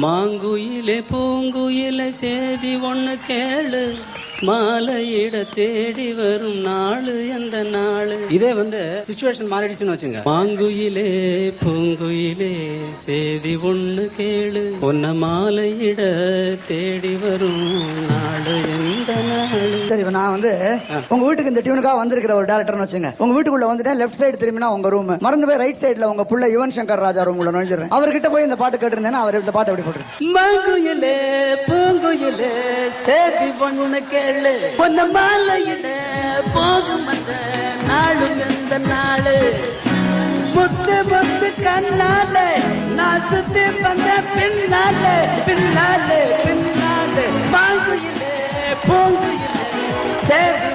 மாங்குயிலே பூங்குயிலே சேதி ஒண்ணு கேளு, மாலையிட தேடி வரும் நாளு எந்த நாளு. இதே சிச்சுவேஷன் மாறிடுச்சுன்னு வச்சுங்க. மாங்குயிலே பூங்குயிலே சேதி ஒண்ணு கேளு, உன்ன மாலையிட தேடி வரும் நாளு எந்த நாளு. சரி, நான் உங்க வீட்டுக்கு இந்த டியூனுக்காக வந்திருக்கிற ஒரு டேரக்டர்னு வச்சுங்க. உங்க வீட்டுக்குள்ள வந்துட்டேன், லெஃப்ட் சைடு திரும்பினா உங்க ரூம், மறந்து போய் ரைட் சைடுல உங்க புள்ள யுவன் சங்கர் ராஜா ரூம் உள்ள நுழைஞ்சிடறேன். அவர்கிட்ட போய் இந்த பாட்டு கேட்டிருந்தேன்னா அவர் இந்த பாட்டு எப்படி போட்டு, மாங்குயிலே பூங்குயிலே சேதி ஒண்ணு கேளு, பொன்ன மாலையிட போகும் அந்த நாளும் எந்த நாளு. முத்து முத்து கண்ணாலே நான் சுத்தி வந்த பின்னாலே பின்னாலே பின்னாலே. மாங்குயிலே பூங்குயிலே சேதி